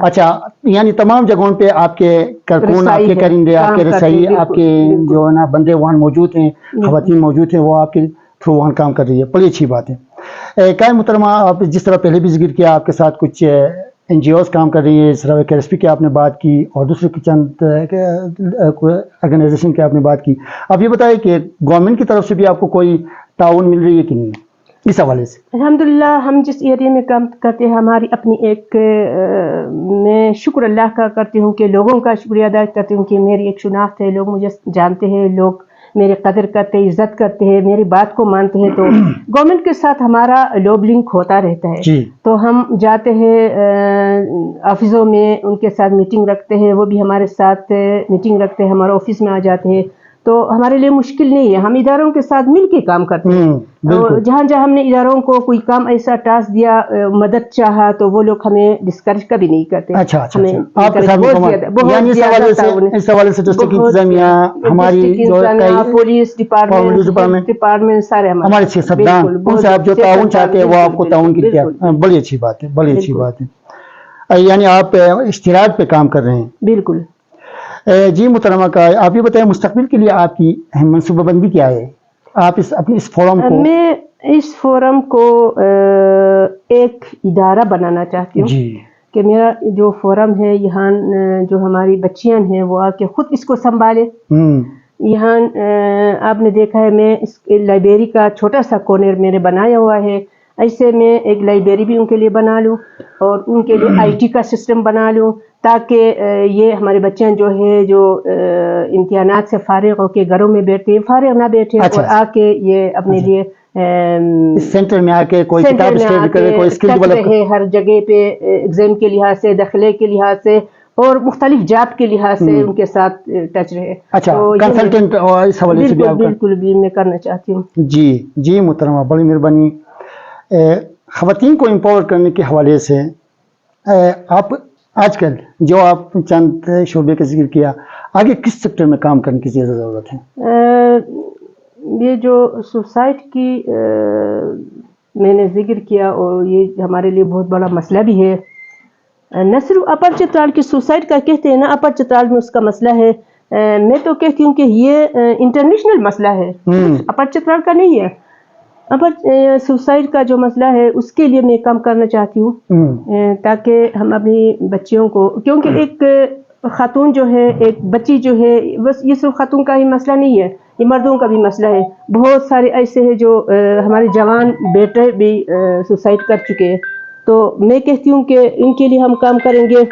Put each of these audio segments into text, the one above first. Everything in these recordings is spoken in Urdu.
اچھا، یعنی تمام جگہوں پہ آپ کے کارکن، آپ کے کرندے، آپ کے رسائی، آپ کے جو ہے نا بندے وہاں موجود ہیں، خواتین موجود ہیں، وہ آپ کے تھرو وہاں کام کر رہی ہے، بڑی اچھی بات ہے۔ کیا محترمہ، آپ جس طرح پہلے بھی ذکر کیا آپ کے ساتھ کچھ این جی اوز کام کر رہی ہیں، اس طرح کے ایس پی کی آپ نے بات کی اور دوسرے چند آرگنائزیشن کی آپ نے بات کی، آپ یہ بتائیں کہ گورنمنٹ کی طرف سے بھی آپ کو کوئی تعاون مل رہی ہے کہ نہیں اس حوالے سے؟ الحمدللہ ہم جس ایریا میں کام کرتے ہیں، ہماری اپنی ایک میں شکر اللہ کا کرتی ہوں کہ لوگوں کا شکریہ ادا کرتی ہوں کہ میری ایک شناخت ہے، لوگ مجھے جانتے ہیں، لوگ میری قدر کرتے ہیں، عزت کرتے ہیں، میری بات کو مانتے ہیں، تو گورنمنٹ کے ساتھ ہمارا لوب لنک ہوتا رہتا ہے۔ تو ہم جاتے ہیں آفسوں میں، ان کے ساتھ میٹنگ رکھتے ہیں، وہ بھی ہمارے ساتھ میٹنگ رکھتے ہیں، ہمارے آفس میں آ جاتے ہیں، تو ہمارے لیے مشکل نہیں ہے، ہم اداروں کے ساتھ مل کے کام کرتے ہیں۔ جہاں جہاں ہم نے اداروں کو کوئی کام ایسا ٹاسک دیا، مدد چاہا، تو وہ لوگ ہمیں ڈسکریج کبھی نہیں کرتے۔ اچھا، اس حوالے سے ڈسٹرکٹ انتظامیہ، ہماری پولیس ڈپارٹمنٹ سارے ہمارے سیاستدان، ان سے آپ جو تعاون چاہتے ہیں وہ آپ کو تعاون کی بڑی اچھی بات ہے، بڑی اچھی بات ہے، یعنی آپ اشتراک پہ کام کر رہے ہیں۔ بالکل جی محترمہ، کا آپ یہ بتائیں مستقبل کے لیے آپ کی منصوبہ بندی کیا ہے؟ آپ اپنے اس فورم کو، میں اس فورم کو ایک ادارہ بنانا چاہتی ہوں کہ میرا جو فورم ہے یہاں جو ہماری بچیاں ہیں وہ آ کے خود اس کو سنبھالے۔ یہاں آپ نے دیکھا ہے میں اس لائبریری کا چھوٹا سا کارنر میں نے بنایا ہوا ہے، ایسے میں ایک لائبریری بھی ان کے لیے بنا لوں اور ان کے لیے آئی ٹی کا سسٹم بنا لوں، تاکہ یہ ہمارے بچیاں جو ہے جو امتحانات سے فارغ ہو کے گھروں میں بیٹھتے ہیں، فارغ نہ بیٹھے اور آ کے یہ اپنے لیے سینٹر میں آ کے کوئی کتاب اسٹڈی کرے، کوئی اسکل ڈیولپ کرے، ہر جگہ پہ ایگزام کے لحاظ سے، داخلے کے لحاظ سے اور مختلف جاب کے لحاظ سے ان کے ساتھ ٹچ رہے۔ اچھا، کنسلٹنٹ اس حوالے سے بھی آپ بالکل بھی میں کرنا چاہتی ہوں۔ جی محترمہ، بڑی مہربانی۔ خواتین کو امپاور کرنے کے حوالے سے آپ آج کل جو آپ چند شعبے کا ذکر کیا، آگے کس سیکٹر میں کام کرنے کی زیادہ ضرورت ہے؟ یہ جو سوسائٹ کی میں نے ذکر کیا اور یہ ہمارے لیے بہت بڑا مسئلہ بھی ہے، نہ صرف اپر چترال کی سوسائٹ کا کہتے ہیں، نا اپر چترال میں اس کا مسئلہ ہے، میں تو کہتی ہوں کہ یہ انٹرنیشنل مسئلہ ہے، اپر چترال کا نہیں ہے۔ اپر سوسائٹ کا جو مسئلہ ہے اس کے لیے میں کام کرنا چاہتی ہوں، تاکہ ہم اپنی بچیوں کو، کیونکہ ایک خاتون جو ہے، ایک بچی جو ہے، بس یہ صرف خاتون کا ہی مسئلہ نہیں ہے، یہ مردوں کا بھی مسئلہ ہے۔ بہت سارے ایسے ہیں جو ہمارے جوان بیٹے بھی سوسائڈ کر چکے ہیں، تو میں کہتی ہوں کہ ان کے لیے ہم کام کریں گے۔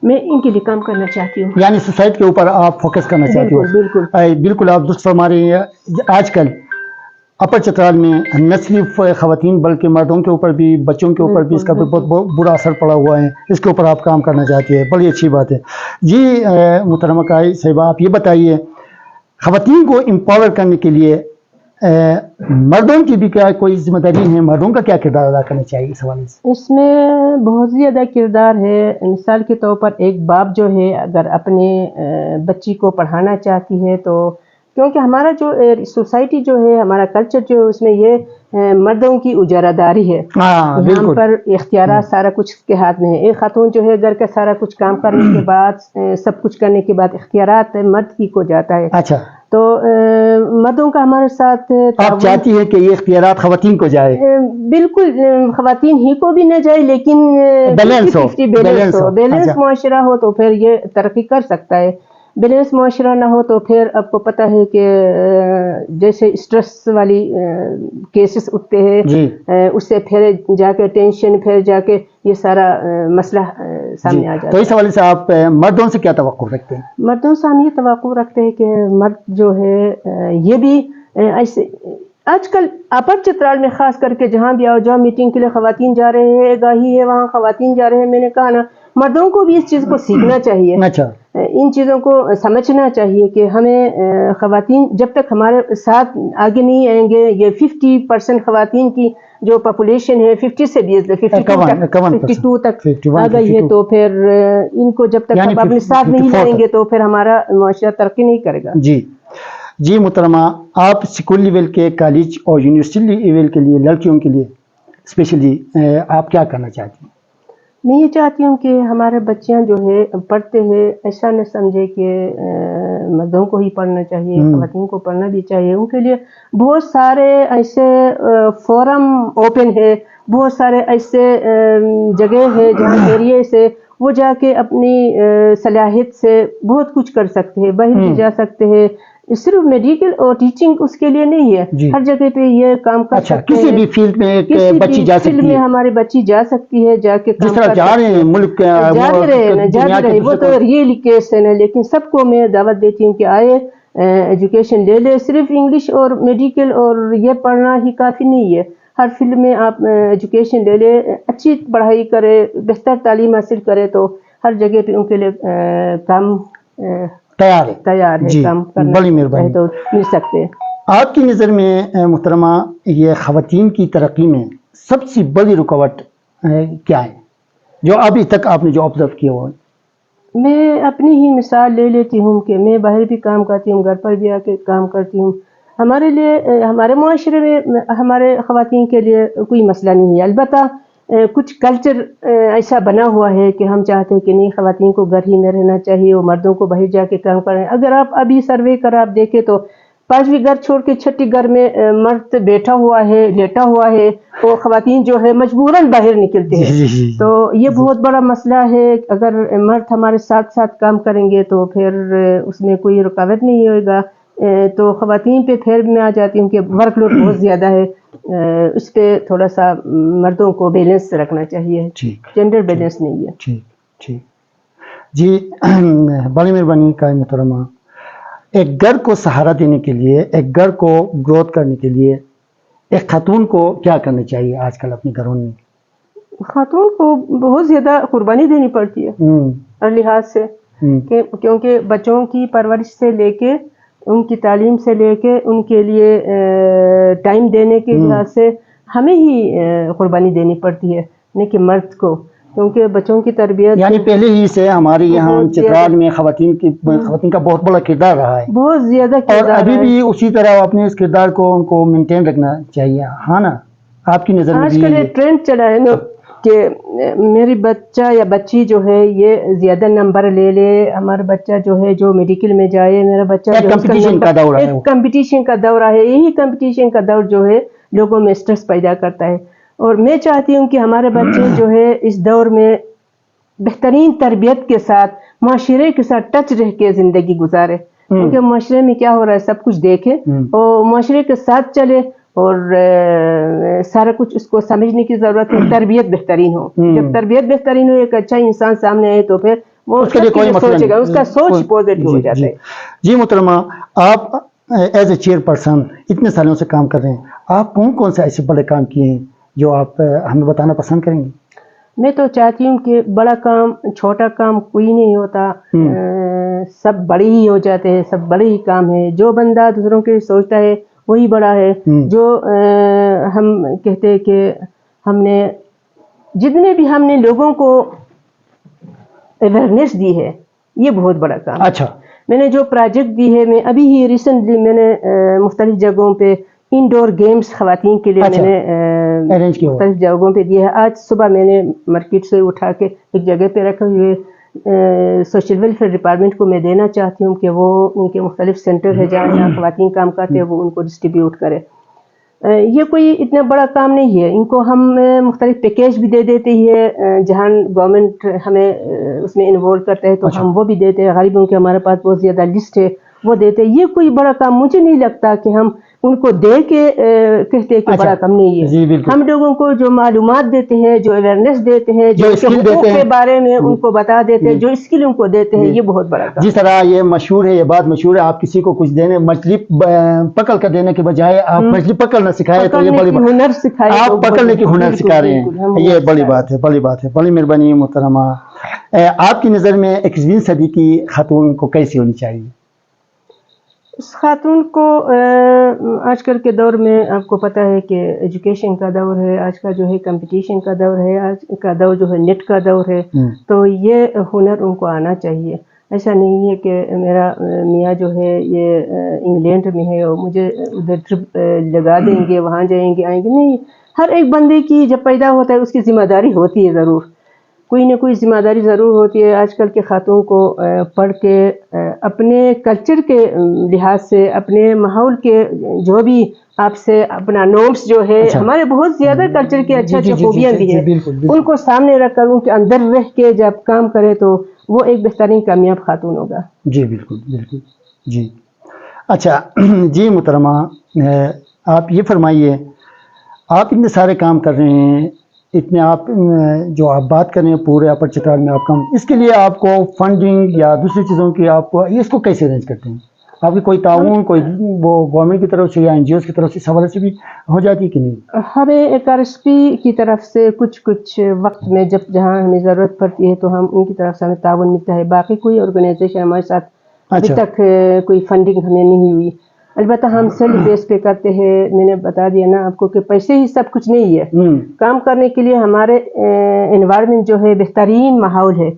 میں ان کے لیے کام کرنا چاہتی ہوں، یعنی سوسائٹ کے اوپر آپ فوکس کرنا چاہتی ہو۔ بالکل آپ درست فرما رہی ہیں۔ آج کل اپر چترال میں نہ صرف خواتین بلکہ مردوں کے اوپر بھی، بچوں کے اوپر بھی اس کا بہت برا اثر پڑا ہوا ہے، اس کے اوپر آپ کام کرنا چاہتی ہے، بڑی اچھی بات ہے۔ جی محترمہ کائی صاحبہ، آپ یہ بتائیے خواتین کو امپاور کرنے کے لیے مردوں کی بھی کیا کوئی ذمہ داری ہے؟ مردوں کا کیا کردار ادا کرنا چاہیے اس حوالے سے؟ اس میں بہت زیادہ کردار ہے۔ مثال کے طور پر ایک باپ جو ہے اگر اپنے بچی کو پڑھانا چاہتی ہے، تو کیونکہ ہمارا جو سوسائٹی جو ہے، ہمارا کلچر جو ہے، اس میں یہ مردوں کی اجارہ داری ہے، یہاں پر اختیارات سارا کچھ کے ہاتھ میں ہے۔ ایک خاتون جو ہے گھر کا سارا کچھ کام کرنے کے بعد، سب کچھ کرنے کے بعد اختیارات مرد کی کو جاتا ہے۔ اچھا، تو مردوں کا ہمارے ساتھ آپ چاہتی ہے کہ یہ اختیارات خواتین کو جائے؟ بالکل، خواتین ہی کو بھی نہ جائے، لیکن بیلنس معاشرہ ہو تو پھر یہ ترقی کر سکتا ہے۔ بیلنس معاشرہ نہ ہو تو پھر آپ کو پتہ ہے کہ جیسے اسٹریس والی کیسز اٹھتے ہیں، اس سے پھر جا کے ٹینشن، پھر جا کے یہ سارا مسئلہ سامنے آ جاتا ہے۔ تو اس حوالے سے آپ مردوں سے کیا توقع رکھتے ہیں؟ مردوں سے ہم یہ توقع رکھتے ہیں کہ مرد جو ہے یہ بھی ایسے آج کل اپر چترال میں خاص کر کے جہاں بھی آؤ جاؤ میٹنگ کے لیے خواتین جا رہے ہیں، گاہی ہے وہاں خواتین جا رہے ہیں، میں نے کہا نا مردوں کو بھی اس چیز کو سیکھنا چاہیے، ان چیزوں کو سمجھنا چاہیے کہ ہمیں خواتین جب تک ہمارے ساتھ آگے نہیں آئیں گے، یہ 50% خواتین کی جو پاپولیشن ہے 50 سے 52 تک آ گئی ہے، تو پھر ان کو جب تک ہم اپنے ساتھ نہیں لائیں گے تو پھر ہمارا معاشرہ ترقی نہیں کرے گا۔ جی محترمہ، آپ اسکول لیول کے، کالج اور یونیورسٹی لیول کے لیے لڑکیوں کے لیے اسپیشلی آپ کیا کرنا چاہتی ہیں؟ میں یہ چاہتی ہوں کہ ہمارے بچیاں جو ہے پڑھتے ہیں ایسا نہ سمجھے کہ مردوں کو ہی پڑھنا چاہیے، خواتین کو پڑھنا بھی چاہیے. ان کے لیے بہت سارے ایسے فورم اوپن ہے، بہت سارے ایسے جگہ ہے جہاں ایریے سے وہ جا کے اپنی صلاحیت سے بہت کچھ کر سکتے ہیں، باہر بھی جا سکتے ہیں. صرف میڈیکل اور ٹیچنگ اس کے لیے نہیں ہے، ہر جگہ پہ یہ کام کر سکتے ہیں. کسی بھی فیلڈ میں ایک بچی جا سکتی ہے، ہماری بچی جا سکتی ہے، جا کے جس طرح جا رہے ہیں ملک جا رہے وہ تو ریئل کیس ہے نا. لیکن سب کو میں دعوت دیتی ہوں کہ آئے ایجوکیشن لے لے. صرف انگلش اور میڈیکل اور یہ پڑھنا ہی کافی نہیں ہے، ہر فیلڈ میں آپ ایجوکیشن لے لے، اچھی پڑھائی کرے، بہتر تعلیم حاصل کرے تو ہر جگہ پہ ان کے لیے کام تیار ہے، کام کرنا تو مل سکتے ہیں. آپ کی نظر میں محترمہ یہ خواتین کی ترقی میں سب سے بڑی رکاوٹ کیا ہے جو ابھی تک آپ نے جو آبزرو کیا ہوا؟ میں اپنی ہی مثال لے لیتی ہوں کہ میں باہر بھی کام کرتی ہوں، گھر پر بھی آ کے کام کرتی ہوں. ہمارے لیے ہمارے معاشرے میں ہمارے خواتین کے لیے کوئی مسئلہ نہیں ہے. البتہ کچھ کلچر ایسا بنا ہوا ہے کہ ہم چاہتے ہیں کہ نہیں، خواتین کو گھر ہی میں رہنا چاہیے اور مردوں کو باہر جا کے کام کریں. اگر آپ ابھی سروے کر آپ دیکھیں تو 5ویں گھر چھوڑ کے 6ٹی گھر میں مرد بیٹھا ہوا ہے، لیٹا ہوا ہے، اور خواتین جو ہے مجبوراً باہر نکلتے ہیں. تو یہ بہت بڑا مسئلہ ہے. اگر مرد ہمارے ساتھ ساتھ کام کریں گے تو پھر اس میں کوئی رکاوٹ نہیں ہوئے گا. تو خواتین پہ پھر میں آ جاتی ہوں کہ ورک لوڈ بہت زیادہ ہے، اس پہ تھوڑا سا مردوں کو بیلنس رکھنا چاہیے، جینڈر بیلنس نہیں ہے. ٹھیک جی، بڑی مہربانی کا محترمہ. ایک گھر کو سہارا دینے کے لیے، ایک گھر کو گروتھ کرنے کے لیے ایک خاتون کو کیا کرنا چاہیے آج کل اپنے گھروں میں؟ خاتون کو بہت زیادہ قربانی دینی پڑتی ہے ہر لحاظ سے، کیونکہ بچوں کی پرورش سے لے کے، ان کی تعلیم سے لے کے، ان کے لیے ٹائم دینے کے لحاظ سے ہمیں ہی قربانی دینی پڑتی ہے، نہیں کہ مرد کو. کیونکہ بچوں کی تربیت یعنی پہلے ہی سے ہمارے یہاں چترال میں خواتین کا بہت بڑا کردار رہا ہے، بہت زیادہ اور ابھی بھی اسی طرح اپنے اس کردار کو ان کو مینٹین رکھنا چاہیے. ہاں نا، آپ کی نظر میں آج کل یہ ٹرینڈ چلا ہے نا کہ میری بچہ یا بچی جو ہے یہ زیادہ نمبر لے لے، ہمارا بچہ جو ہے جو میڈیکل میں جائے، میرا بچہ جو کمپٹیشن کا دور ہے، کمپٹیشن کا دور ہے. یہی کمپٹیشن کا دور جو ہے لوگوں میں سٹریس پیدا کرتا ہے. اور میں چاہتی ہوں کہ ہمارے بچے جو ہے اس دور میں بہترین تربیت کے ساتھ معاشرے کے ساتھ ٹچ رہ کے زندگی گزارے. کیونکہ معاشرے میں کیا ہو رہا ہے سب کچھ دیکھے اور معاشرے کے ساتھ چلے، اور سارا کچھ اس کو سمجھنے کی ضرورت ہے. تربیت بہترین ہو، جب تربیت بہترین ہو، ایک اچھا انسان سامنے آئے تو پھر وہ اس کے لیے کوئی سوچے گا، اس کا سوچ پازیٹیو ہو جاتا ہے. جی محترمہ، آپ ایز اے چیئر پرسن اتنے سالوں سے کام کر رہے ہیں، آپ کون سے ایسے بڑے کام کیے ہیں جو آپ ہمیں بتانا پسند کریں گے؟ میں تو چاہتی ہوں کہ بڑا کام چھوٹا کام کوئی نہیں ہوتا، سب بڑے ہی ہو جاتے ہیں، سب بڑے ہی کام ہیں. جو بندہ دوسروں کے سوچتا ہے وہی بڑا ہے. جو ہم کہتے ہیں کہ ہم نے جتنے بھی ہم نے لوگوں کو اویئرنیس دی ہے، یہ بہت بڑا کام. اچھا، میں نے جو پروجیکٹ دی ہے، میں ابھی ہی ریسنٹلی میں نے مختلف جگہوں پہ انڈور گیمز خواتین کے لیے میں نے مختلف جگہوں پہ دیا ہے. آج صبح میں نے مارکیٹ سے اٹھا کے ایک جگہ پہ رکھے ہوئے سوشل ویلفیئر ڈپارٹمنٹ کو میں دینا چاہتی ہوں کہ وہ ان کے مختلف سینٹر ہے جہاں خواتین کام کرتے ہیں، وہ ان کو ڈسٹریبیوٹ کرے. یہ کوئی اتنا بڑا کام نہیں ہے. ان کو ہم مختلف پیکیج بھی دے دیتے ہیں، جہاں گورنمنٹ ہمیں اس میں انوالو کرتا ہے تو ہم وہ بھی دیتے ہیں. غریبوں کے ہمارے پاس بہت زیادہ لسٹ ہے، وہ دیتے ہیں. یہ کوئی بڑا کام مجھے نہیں لگتا کہ ہم ان کو دے کے کہتے ہیں کہ بڑا کام نہیں ہے. ہم لوگوں کو جو معلومات دیتے ہیں، جو اویئرنیس دیتے ہیں، جو حقوق کے بارے میں ان کو بتا دیتے ہیں، جو اسکل ان کو دیتے ہیں، یہ بہت بڑا کام. جس طرح یہ مشہور ہے، یہ بات مشہور ہے، آپ کسی کو کچھ دینے، مچھلی پکڑ کر دینے کے بجائے آپ مچھلی پکڑنا سکھائے تو یہ بڑی ہنر سکھائے، آپ پکڑنے کی ہنر سکھا رہے ہیں. یہ بڑی بات ہے، بڑی بات ہے. بڑی مہربانی محترمہ. آپ کی نظر میں 21ویں صدی کی خاتون کو کیسی ہونی چاہیے؟ اس خاتون کو آج کل کے دور میں آپ کو پتہ ہے کہ ایجوکیشن کا دور ہے، آج کا جو ہے کمپٹیشن کا دور ہے، آج کا دور جو ہے نیٹ کا دور ہے. تو یہ ہنر ان کو آنا چاہیے. ایسا نہیں ہے کہ میرا میاں جو ہے یہ انگلینڈ میں ہے اور مجھے ادھر ٹرپ لگا دیں گے، وہاں جائیں گے آئیں گے، نہیں. ہر ایک بندے کی جب پیدا ہوتا ہے اس کی ذمہ داری ہوتی ہے، ضرور کوئی نہ کوئی ذمہ داری ضرور ہوتی ہے. آج کل کے خاتون کو پڑھ کے اپنے کلچر کے لحاظ سے، اپنے ماحول کے جو بھی آپ سے اپنا نورمس جو ہے، ہمارے بہت زیادہ کلچر کی اچھا اچھا خوبیاں بھی ہیں، ان کو سامنے رکھ کر ان کے اندر رہ کے جب کام کرے تو وہ ایک بہترین کامیاب خاتون ہوگا. جی بالکل بالکل. جی اچھا جی محترمہ، آپ یہ فرمائیے، آپ اتنے سارے کام کر رہے ہیں، اتنے آپ جو آپ بات کر رہے ہیں پورے اپر چترال میں آپ کام، اس کے لیے آپ کو فنڈنگ یا دوسری چیزوں کی آپ کو اس کو کیسے ارینج کرتے ہیں؟ آپ کی کوئی تعاون کوئی وہ گورنمنٹ کی طرف سے یا این جی اوز کی طرف سے اس حوالے سے بھی ہو جاتی ہے کہ نہیں؟ ہمیں ایک آر ایس پی کی طرف سے کچھ وقت میں جہاں ہمیں ضرورت پڑتی ہے تو ہم ان کی طرف سے ہمیں تعاون ملتا ہے. باقی کوئی آرگنائزیشن ہمارے ساتھ ابھی تک کوئی فنڈنگ ہمیں نہیں ہوئی. البتہ ہم سیلف بیس پہ کرتے ہیں. میں نے بتا دیا نا آپ کو کہ پیسے ہی سب کچھ نہیں ہے. کام کرنے کے لیے ہمارے انوائرمنٹ جو ہے بہترین ماحول ہے.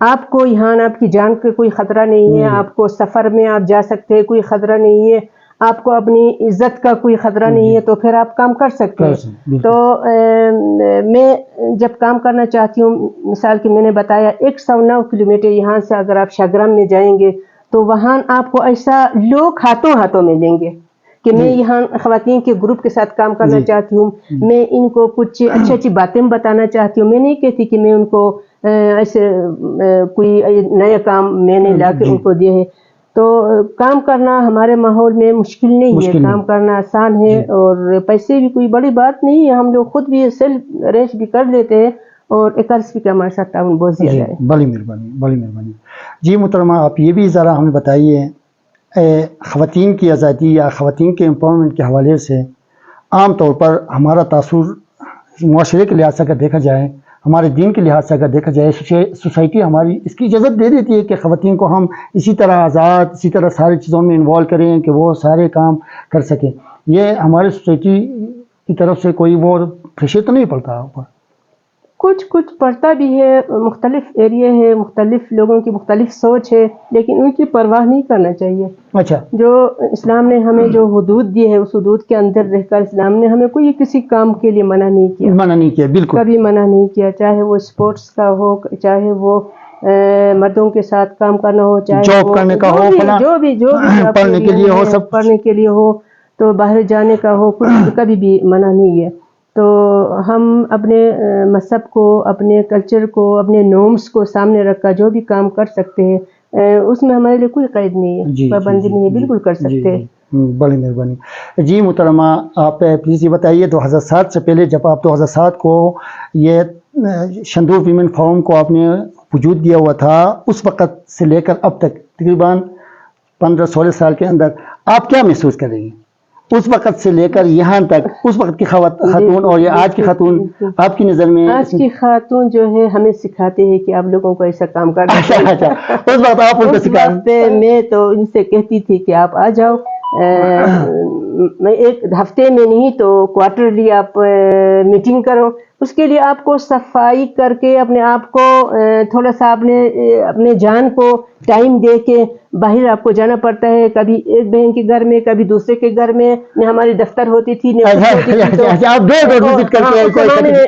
آپ کو یہاں آپ کی جان کا کوئی خطرہ نہیں ہے، آپ کو سفر میں آپ جا سکتے ہیں، کوئی خطرہ نہیں ہے، آپ کو اپنی عزت کا کوئی خطرہ نہیں ہے، تو پھر آپ کام کر سکتے ہیں. تو میں جب کام کرنا چاہتی ہوں، مثال کی میں نے بتایا 109 کلومیٹر یہاں سے اگر آپ شاگرام میں جائیں گے تو وہاں آپ کو ایسا لوگ ہاتھوں میں لیں گے کہ میں یہاں خواتین کے گروپ کے ساتھ کام کرنا چاہتی ہوں، میں ان کو کچھ اچھی باتیں بتانا چاہتی ہوں. میں نہیں کہتی کہ میں ان کو ایسے کوئی نیا کام میں نے لا کے ان کو دیا ہے. تو کام کرنا ہمارے ماحول میں مشکل نہیں ہے، کام کرنا آسان ہے، اور پیسے بھی کوئی بڑی بات نہیں ہے. ہم لوگ خود بھی سیلف ارینج بھی کر لیتے ہیں، اور ایک RSP کا ہمارے ساتھ تعاون بہت زیادہ ہے. بڑی مہربانی، بڑی مہربانی. جی محترمہ، آپ یہ بھی ذرا ہمیں بتائیے، خواتین کی آزادی یا خواتین کے امپاورمنٹ کے حوالے سے عام طور پر ہمارا تاثر معاشرے کے لحاظ سے اگر دیکھا جائے، ہمارے دین کے لحاظ سے اگر دیکھا جائے، سوسائٹی ہماری اس کی اجازت دے دیتی ہے کہ خواتین کو ہم اسی طرح آزاد، اسی طرح ساری چیزوں میں انوالو کریں کہ وہ سارے کام کر سکیں. یہ ہماری سوسائٹی کی طرف سے کوئی وہ پریشر تو نہیں پڑتا اوپر؟ کچھ پڑھتا بھی ہے. مختلف ایریے ہیں، مختلف لوگوں کی مختلف سوچ ہے، لیکن ان کی پرواہ نہیں کرنا چاہیے. اچھا. جو اسلام نے ہمیں جو حدود دی ہے، اس حدود کے اندر رہ کر اسلام نے ہمیں کوئی کسی کام کے لیے منع نہیں کیا، بالکل کبھی منع نہیں کیا. چاہے وہ اسپورٹس کا ہو، چاہے وہ مردوں کے ساتھ کام کرنا ہو، چاہے جاب کرنے کا ہو، جو بھی پڑھنے کے لیے ہو، سب پڑھنے کے لیے ہو، تو باہر جانے کا ہو، کبھی بھی منع نہیں ہے. تو ہم اپنے مذہب کو، اپنے کلچر کو، اپنے نورمس کو سامنے رکھ کر جو بھی کام کر سکتے ہیں، اس میں ہمارے لیے کوئی قید نہیں ہے، پابندی نہیں ہے، بالکل کر سکتے ہیں. بڑی مہربانی. جی محترمہ، آپ پلیز یہ بتائیے 2007 سے پہلے، جب آپ 2007 کو یہ شندور ویمن فورم کو آپ نے وجود دیا ہوا تھا، اس وقت سے لے کر اب تک تقریباً 15-16 سال کے اندر آپ کیا محسوس کر رہی ہیں؟ اس وقت سے لے کر یہاں تک، اس وقت کی خاتون اور یہ آج کی خاتون آپ کی نظر میں؟ آج کی خاتون جو ہے ہمیں سکھاتے ہیں کہ آپ لوگوں کو ایسا کام کرنا چاہیے. اس وقت آپ ان کو سکھاتے؟ میں تو ان سے کہتی تھی کہ آپ آ جاؤ، میں ایک ہفتے میں نہیں تو کوارٹرلی آپ میٹنگ کرو. اس کے لیے آپ کو صفائی کر کے اپنے آپ کو تھوڑا سا اپنے جان کو ٹائم دے کے باہر آپ کو جانا پڑتا ہے. کبھی ایک بہن کے گھر میں، کبھی دوسرے کے گھر میں. ہماری دفتر ہوتی تھی،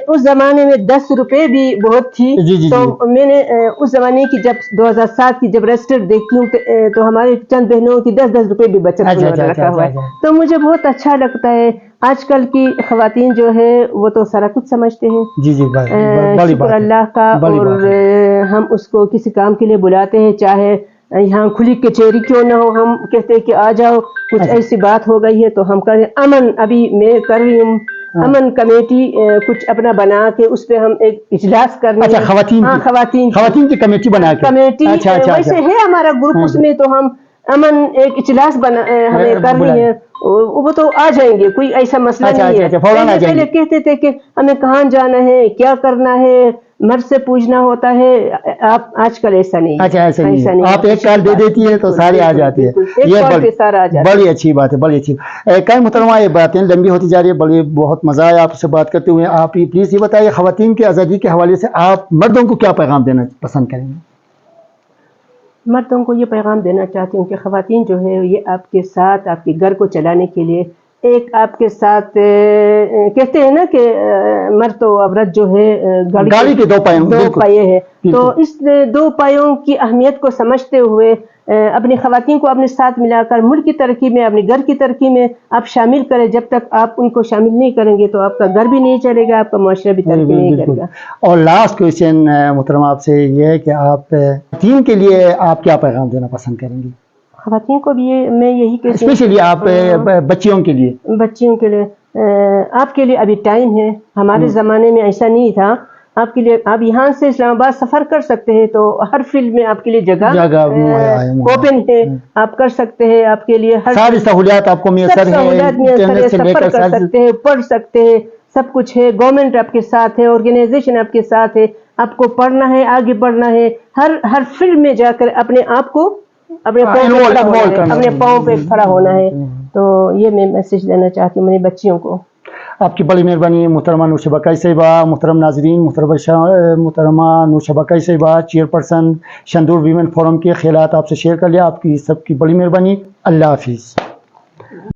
اس زمانے میں 10 روپے بھی بہت تھی. تو میں نے اس زمانے کی جب 2007 کی جب رجسٹر دیکھتی ہوں تو ہمارے چند بہنوں کی 10 روپے بھی بچت رکھا ہوا ہے. تو مجھے بہت اچھا لگتا ہے. آج کل کی خواتین جو ہے وہ تو سارا کچھ سمجھتے ہیں. شکر اللہ کا. اور ہم اس کو کسی کام کے لیے بلاتے ہیں، چاہے یہاں کھلی کچہری کیوں نہ ہو، ہم کہتے ہیں کہ آ جاؤ، کچھ ایسی بات ہو گئی ہے تو ہم کریں. امن ابھی میں کر رہی ہوں، امن کمیٹی کچھ اپنا بنا کے اس پہ ہم ایک اجلاس کرنے. خواتین کی کمیٹی بنا کے، کمیٹی ویسے ہے ہمارا گروپ، اس میں تو ہم امن ایک اجلاس ہمیں کرنی ہے. وہ تو آ جائیں گے، کوئی ایسا مسئلہ نہیں ہے. پہلے کہتے تھے کہ ہمیں کہاں جانا ہے، کیا کرنا ہے، مرد سے پوچھنا ہوتا ہے. آپ آج کل ایسا نہیں ہے. ایسا نہیں، آپ ایک کال دے دیتی ہے تو سارے آ جاتے ہیں. یہ بڑی اچھی بات ہے، بڑی اچھی. کئی محترمہ، یہ باتیں لمبی ہوتی جا رہی ہے، بہت مزہ آیا آپ سے بات کرتے ہوئے. آپ پلیز یہ بتائیے، خواتین کی آزادی کے حوالے سے آپ مردوں کو کیا پیغام دینا پسند کریں گے؟ مردوں کو یہ پیغام دینا چاہتی ہوں کہ خواتین جو ہے یہ آپ کے ساتھ آپ کے گھر کو چلانے کے لیے ایک آپ کے ساتھ کہتے ہیں نا کہ مرد و عورت جو ہے گاڑی کے دو پائے ہیں، تو اس دو پایوں کی اہمیت کو سمجھتے ہوئے اپنی خواتین کو اپنے ساتھ ملا کر ملک کی ترقی میں اپنے گھر کی ترقی میں آپ شامل کریں. جب تک آپ ان کو شامل نہیں کریں گے تو آپ کا گھر بھی نہیں چلے گا، آپ کا معاشرہ بھی ترقی نہیں کرے گا. اور لاسٹ کویشچن محترمہ آپ سے یہ ہے کہ آپ خواتین کے لیے آپ کیا پیغام دینا پسند کریں گی؟ خواتین کو بھی میں یہی کہتی ہوں، اسپیشلی آپ بچیوں کے لیے آپ کے لیے ابھی ٹائم ہے. ہمارے زمانے میں ایسا نہیں تھا. آپ کے لیے آپ یہاں سے اسلام آباد سفر کر سکتے ہیں تو ہر فیلڈ میں آپ کے لیے جگہ اوپن ہے، آپ کر سکتے ہیں. آپ کے لیے ہر ساری سہولیات آپ کو میسر ہے، سفر کر سکتے ہیں، پڑھ سکتے ہیں، سب کچھ ہے. گورنمنٹ آپ کے ساتھ ہے، آرگنائزیشن آپ کے ساتھ ہے. آپ کو پڑھنا ہے، آگے بڑھنا ہے، ہر فیلڈ میں جا کر اپنے آپ کو اپنے پاؤں پہ کھڑا ہونا ہے. تو یہ میں میسج دینا چاہتی ہوں میری بچیوں کو. آپ کی بڑی مہربانی محترمہ نوشہ بقائی صاحبہ. محترم ناظرین، محترمہ نوشہ بقائی صاحبہ چیئرپرسن شندور ویمن فورم کے خیالات آپ سے شیئر کر لیا. آپ کی سب کی بڑی مہربانی. اللہ حافظ.